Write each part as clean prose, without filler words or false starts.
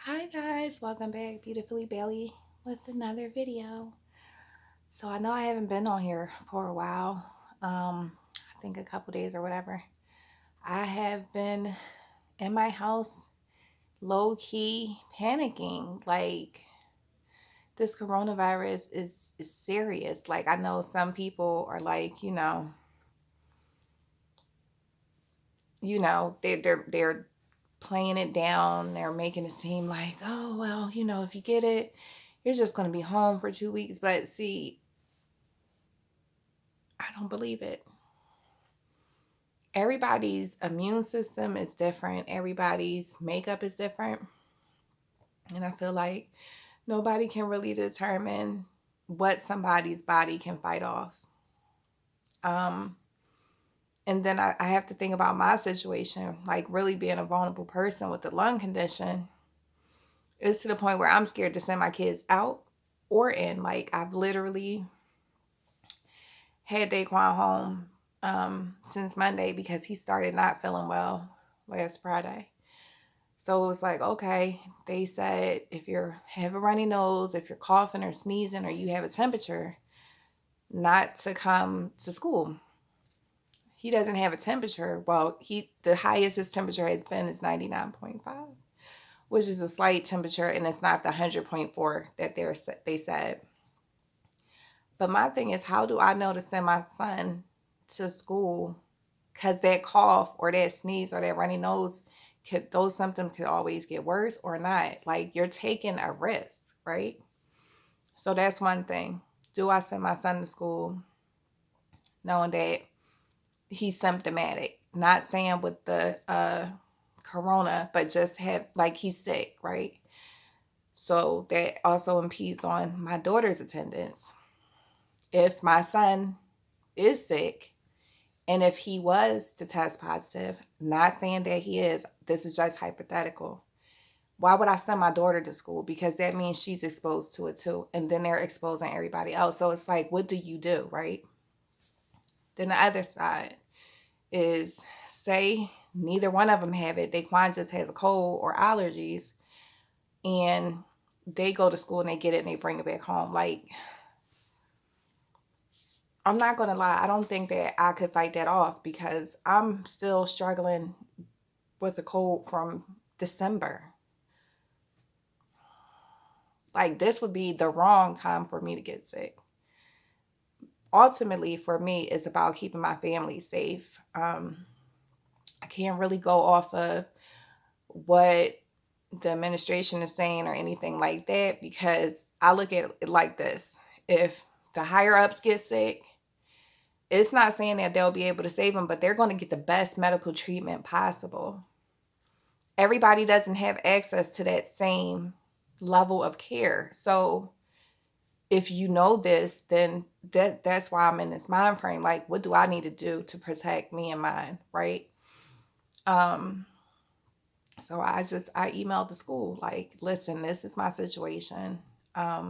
Hi guys, welcome back, Beautifully Belly, with another video. So I know I haven't been on here for a while. I think a couple days or whatever. I have been in my house low-key panicking. Like, this coronavirus is serious. Like, I know some people are like, they're playing it down. They're making it seem like, oh well, if you get it, you're just going to be home for 2 weeks. But see, I don't believe it. Everybody's immune system is different. Everybody's makeup is different. And I feel like nobody can really determine what somebody's body can fight off. Um, and then I have to think about my situation, like really being a vulnerable person with a lung condition. It's to the point where I'm scared to send my kids out or in. Like, I've literally had Daquan home since Monday because he started not feeling well last Friday. So it was like, okay, they said if you have a runny nose, if you're coughing or sneezing or you have a temperature, not to come to school. He doesn't have a temperature. Well, the highest his temperature has been is 99.5, which is a slight temperature, and it's not the 100.4 that they said. But my thing is, how do I know to send my son to school? Because that cough or that sneeze or that runny nose, those symptoms could always get worse or not. Like, you're taking a risk, right? So that's one thing. Do I send my son to school knowing that he's symptomatic? Not saying with the corona, but just have, like, he's sick, right? So that also impedes on my daughter's attendance. If my son is sick, and if he was to test positive, not saying that he is, this is just hypothetical, why would I send my daughter to school? Because that means she's exposed to it too. And then they're exposing everybody else. So it's like, what do you do, right? Then the other side is, say neither one of them have it. Daquan just has a cold or allergies, and they go to school and they get it and they bring it back home. Like, I'm not going to lie. I don't think that I could fight that off because I'm still struggling with a cold from December. Like, this would be the wrong time for me to get sick. Ultimately, for me, it's about keeping my family safe. I can't really go off of what the administration is saying or anything like that, because I look at it like this. If the higher ups get sick, it's not saying that they'll be able to save them, but they're going to get the best medical treatment possible. Everybody doesn't have access to that same level of care. So if you know this, then that's why I'm in this mind frame. Like, what do I need to do to protect me and mine, right? So I emailed the school, like, listen, this is my situation. I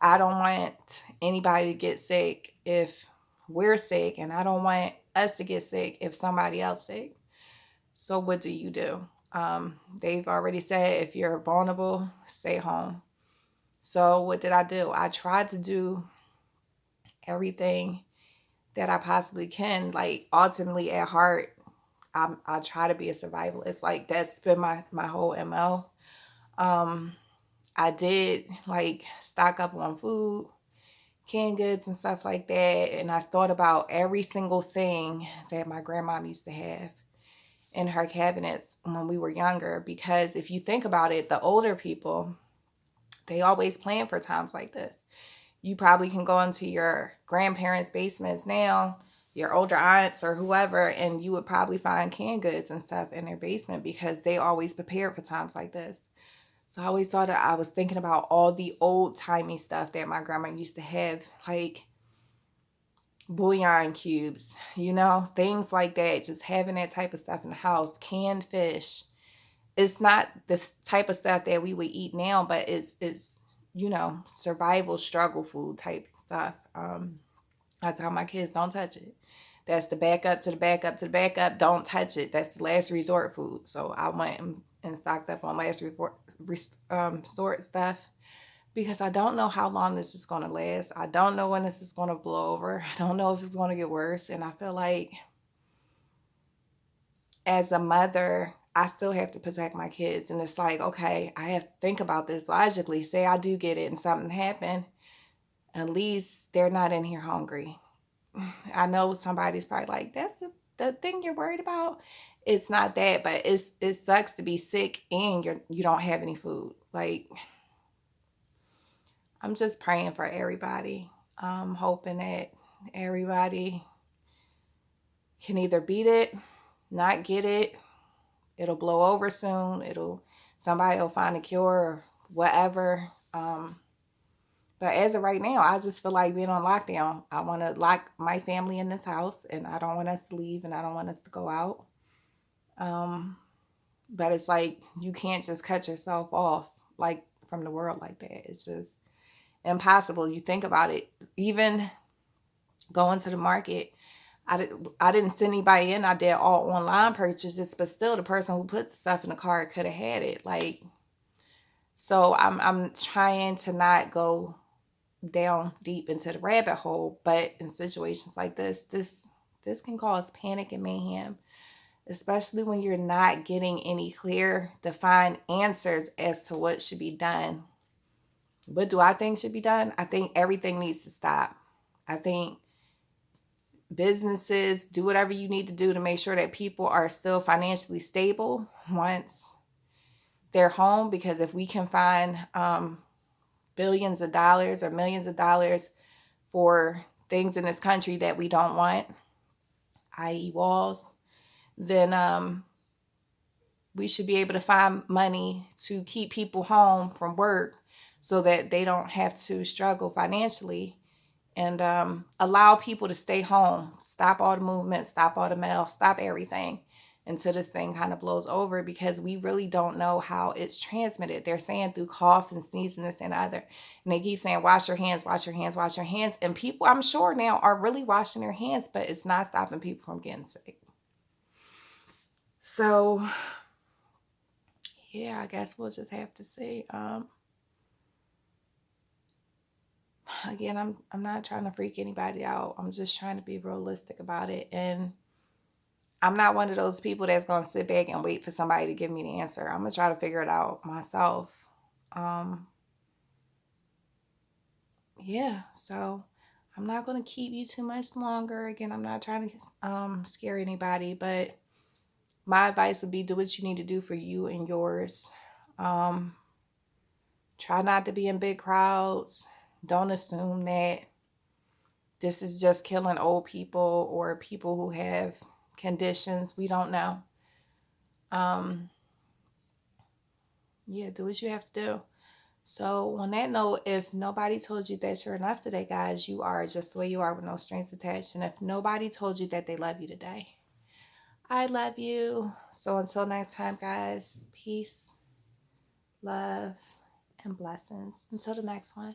don't want anybody to get sick if we're sick, and I don't want us to get sick if somebody else sick. So what do you do? They've already said if you're vulnerable, stay home. So what did I do? I tried to do everything that I possibly can. Like, ultimately at heart, I try to be a survivalist. Like, that's been my whole MO. I did, like, stock up on food, canned goods and stuff like that. And I thought about every single thing that my grandmom used to have in her cabinets when we were younger. Because if you think about it, the older people, they always plan for times like this. You probably can go into your grandparents' basements now, your older aunts or whoever, and you would probably find canned goods and stuff in their basement because they always prepared for times like this. So I always thought that I was thinking about all the old timey stuff that my grandma used to have, like bouillon cubes, things like that. Just having that type of stuff in the house, canned fish. It's not this type of stuff that we would eat now, but it's survival struggle food type stuff. I tell my kids, don't touch it. That's the backup to the backup to the backup. Don't touch it. That's the last resort food. So I went and stocked up on last resort stuff, because I don't know how long this is going to last. I don't know when this is going to blow over. I don't know if it's going to get worse. And I feel like as a mother, I still have to protect my kids. And it's like, okay, I have to think about this logically. Say I do get it and something happened. At least they're not in here hungry. I know somebody's probably like, that's the thing you're worried about. It's not that, but it sucks to be sick and you don't have any food. Like, I'm just praying for everybody. I'm hoping that everybody can either beat it, not get it. It'll blow over soon. Somebody will find a cure or whatever. But as of right now, I just feel like being on lockdown. I want to lock my family in this house, and I don't want us to leave, and I don't want us to go out. But it's like you can't just cut yourself off like from the world like that. It's just impossible. You think about it. Even going to the market, I didn't send anybody in. I did all online purchases, but still, the person who put the stuff in the cart could have had it. Like, so I'm trying to not go down deep into the rabbit hole, but in situations like this can cause panic and mayhem, especially when you're not getting any clear, defined answers as to what should be done. What do I think should be done? I think everything needs to stop. I think businesses, do whatever you need to do to make sure that people are still financially stable once they're home, because if we can find billions of dollars or millions of dollars for things in this country that we don't want, i.e. walls, then we should be able to find money to keep people home from work so that they don't have to struggle financially, and allow people to stay home, stop all the movement, stop all the mail, stop everything until this thing kind of blows over, because we really don't know how it's transmitted. They're saying through cough and sneeze and this and other. And they keep saying, wash your hands, wash your hands, wash your hands. And people, I'm sure now, are really washing their hands, but it's not stopping people from getting sick. So, yeah, I guess we'll just have to see. Again, I'm not trying to freak anybody out. I'm just trying to be realistic about it. And I'm not one of those people that's going to sit back and wait for somebody to give me the answer. I'm going to try to figure it out myself. Yeah, so I'm not going to keep you too much longer. Again, I'm not trying to scare anybody, but my advice would be do what you need to do for you and yours. Try not to be in big crowds. Don't assume that this is just killing old people or people who have conditions. We don't know. Yeah, do what you have to do. So on that note, if nobody told you that you're enough today, guys, you are just the way you are with no strings attached. And if nobody told you that they love you today, I love you. So until next time, guys, peace, love, and blessings. Until the next one.